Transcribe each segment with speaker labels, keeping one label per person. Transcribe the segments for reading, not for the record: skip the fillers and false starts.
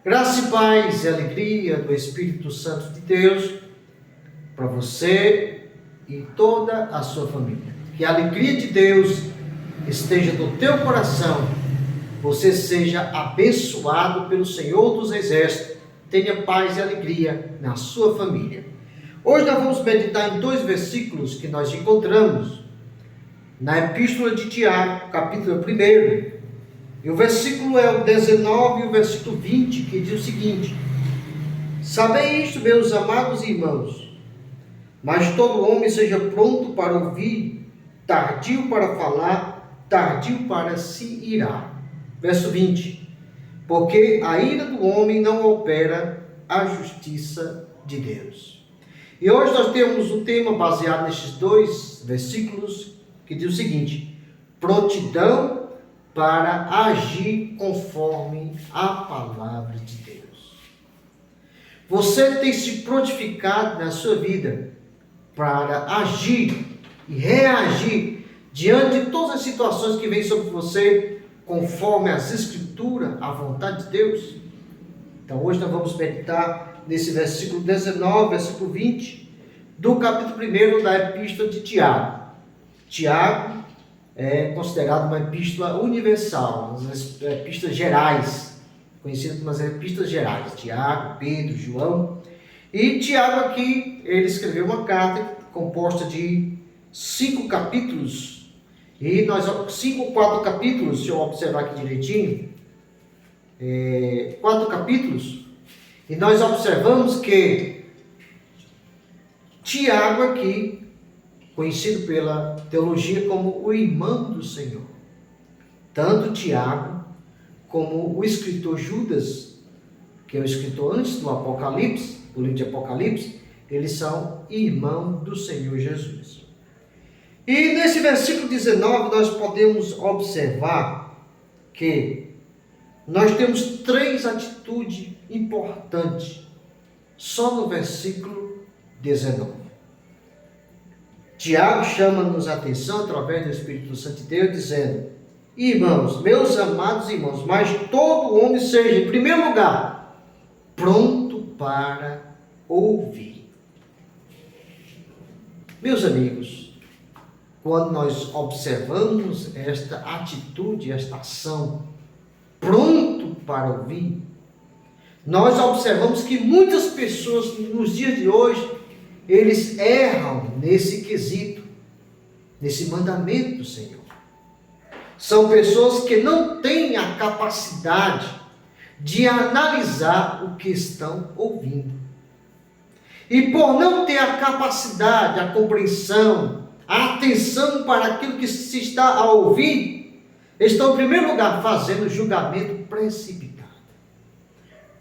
Speaker 1: Graça e paz e alegria do Espírito Santo de Deus para você e toda a sua família. Que a alegria de Deus esteja no teu coração, você seja abençoado pelo Senhor dos Exércitos, tenha paz e alegria na sua família. Hoje nós vamos meditar em dois versículos que nós encontramos na Epístola de Tiago, capítulo 1. E o versículo é o 19 e o versículo 20, que diz o seguinte: Sabei isto, meus amados irmãos, mas todo homem seja pronto para ouvir, tardio para falar, tardio para se irar. Verso 20: Porque a ira do homem não opera a justiça de Deus. E hoje nós temos um tema baseado nestes dois versículos, que diz o seguinte: prontidão para agir conforme a palavra de Deus. Você tem se prontificado na sua vida para agir e reagir diante de todas as situações que vêm sobre você, conforme as Escrituras, a vontade de Deus? Então hoje nós vamos meditar nesse versículo 19, versículo 20, do capítulo 1 da Epístola de Tiago. Tiago é considerado uma epístola universal, as epístolas gerais, conhecidas como as epístolas gerais, Tiago, Pedro, João. E Tiago aqui, ele escreveu uma carta composta de 5 capítulos, e nós, 5 ou 4 capítulos, se eu observar aqui direitinho, 4 capítulos, e nós observamos que Tiago aqui, conhecido pela teologia como o irmão do Senhor. Tanto Tiago como o escritor Judas, que é o escritor antes do Apocalipse, do livro de Apocalipse, eles são irmãos do Senhor Jesus. E nesse versículo 19 nós podemos observar que nós temos 3 atitudes importantes só no versículo 19. Tiago chama-nos a atenção através do Espírito Santo de Deus, dizendo: irmãos, meus amados irmãos, mas todo homem seja, em primeiro lugar, pronto para ouvir. Meus amigos, quando nós observamos esta atitude, esta ação, pronto para ouvir, nós observamos que muitas pessoas nos dias de hoje, eles erram nesse quesito, nesse mandamento do Senhor. São pessoas que não têm a capacidade de analisar o que estão ouvindo. E por não ter a capacidade, a compreensão, a atenção para aquilo que se está a ouvir, estão em primeiro lugar fazendo julgamento precipitado.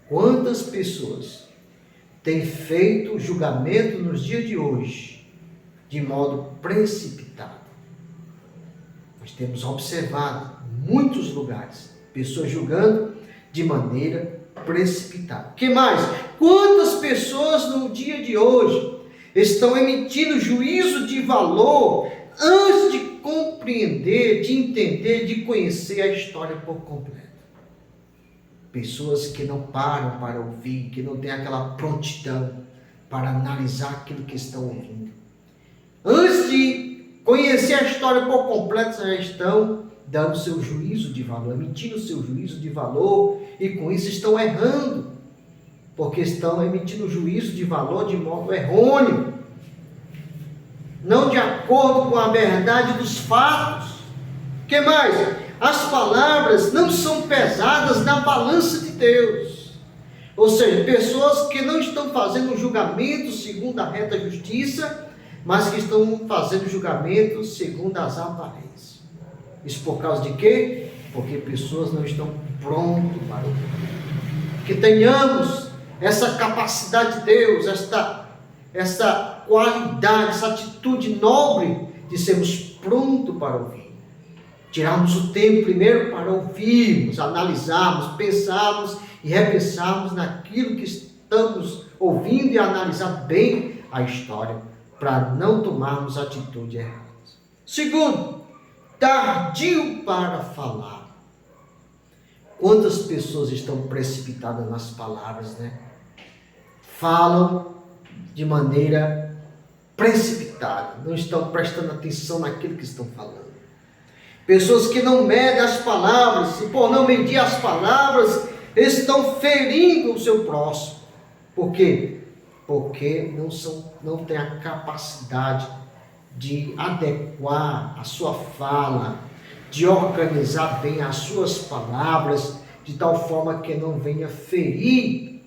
Speaker 1: Quantas pessoas tem feito julgamento nos dias de hoje de modo precipitado? Nós temos observado em muitos lugares pessoas julgando de maneira precipitada. O que mais? Quantas pessoas no dia de hoje estão emitindo juízo de valor antes de compreender, de entender, de conhecer a história por completo? Pessoas que não param para ouvir, que não têm aquela prontidão para analisar aquilo que estão ouvindo. Antes de conhecer a história por completo, já estão dando seu juízo de valor, emitindo seu juízo de valor, e com isso estão errando, porque estão emitindo juízo de valor de modo errôneo, não de acordo com a verdade dos fatos. O que mais? As palavras não são pesadas na balança de Deus. Ou seja, pessoas que não estão fazendo julgamento segundo a reta justiça, mas que estão fazendo julgamento segundo as aparências. Isso por causa de quê? Porque pessoas não estão prontas para ouvir. Que tenhamos essa capacidade de Deus, essa qualidade, essa atitude nobre de sermos prontos para ouvir. Tirarmos o tempo primeiro para ouvirmos, analisarmos, pensarmos e repensarmos naquilo que estamos ouvindo e analisar bem a história, para não tomarmos atitude errada. Segundo, tardio para falar. Quantas pessoas estão precipitadas nas palavras, né? Falam de maneira precipitada, não estão prestando atenção naquilo que estão falando. Pessoas que não medem as palavras, e por não medir as palavras, estão ferindo o seu próximo. Por quê? Porque não têm a capacidade de adequar a sua fala, de organizar bem as suas palavras, de tal forma que não venha ferir.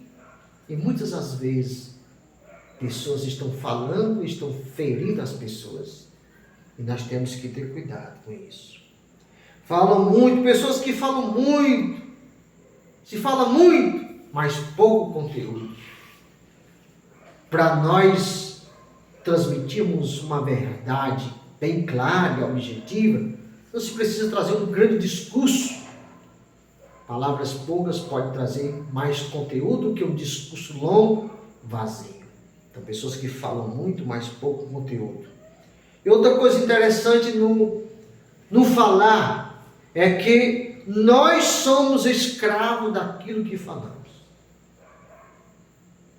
Speaker 1: E muitas das vezes, pessoas estão falando e estão ferindo as pessoas. E nós temos que ter cuidado com isso. Falam muito, pessoas que falam muito, se fala muito, mas pouco conteúdo. Para nós transmitirmos uma verdade bem clara e objetiva, não se precisa trazer um grande discurso. Palavras poucas podem trazer mais conteúdo que um discurso longo, vazio. Então, pessoas que falam muito, mas pouco conteúdo. E outra coisa interessante no falar é que nós somos escravos daquilo que falamos.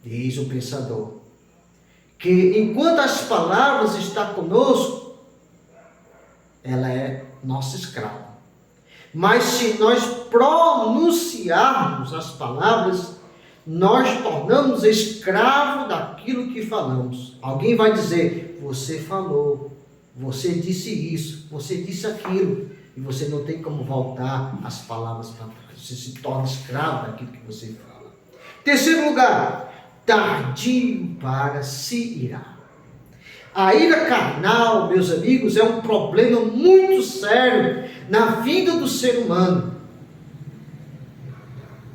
Speaker 1: Diz o pensador, que enquanto as palavras estão conosco, ela é nossa escrava. Mas se nós pronunciarmos as palavras, nós tornamos escravo daquilo que falamos. Alguém vai dizer, você falou, você disse isso, você disse aquilo, e você não tem como voltar as palavras para trás. Você se torna escravo daquilo que você fala. Terceiro lugar, tardio para se irar. A ira carnal, meus amigos, é um problema muito sério na vida do ser humano.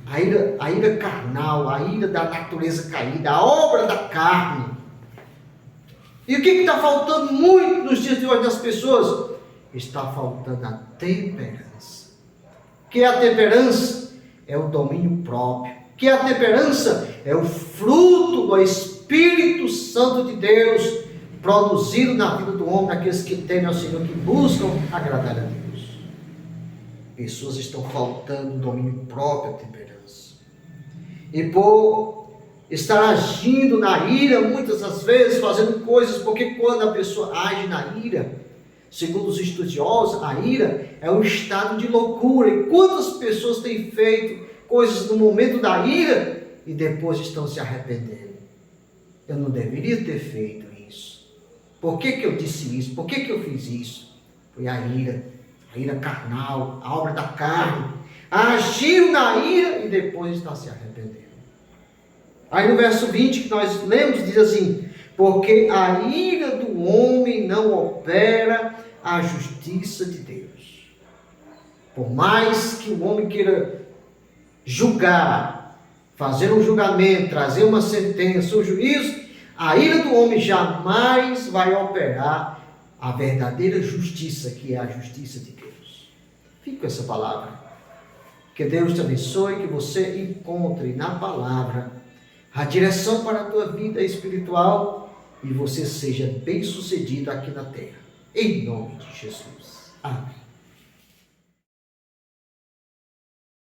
Speaker 1: A ira carnal, a ira da natureza caída, a obra da carne. E o que está faltando muito nos dias de hoje das pessoas? Está faltando a temperança. O que é a temperança? É o domínio próprio. O que é a temperança? É o fruto do Espírito Santo de Deus, produzido na vida do homem, daqueles que temem ao Senhor, que buscam agradar a Deus. Pessoas estão faltando o domínio próprio, a temperança. E por estar agindo na ira, muitas das vezes, fazendo coisas, porque quando a pessoa age na ira, segundo os estudiosos, a ira é um estado de loucura. E quantas pessoas têm feito coisas no momento da ira e depois estão se arrependendo? Eu não deveria ter feito isso. Por que eu disse isso? Por que eu fiz isso? Foi a ira carnal, a obra da carne. Agiu na ira e depois está se arrependendo. Aí no verso 20 que nós lemos, diz assim, porque a ira do homem não opera a justiça de Deus. Por mais que o homem queira julgar, fazer um julgamento, trazer uma sentença, um juízo, a ira do homem jamais vai operar a verdadeira justiça, que é a justiça de Deus. Fique com essa palavra. Que Deus te abençoe, que você encontre na palavra a direção para a tua vida espiritual e você seja bem-sucedido aqui na terra. Em nome de Jesus. Amém.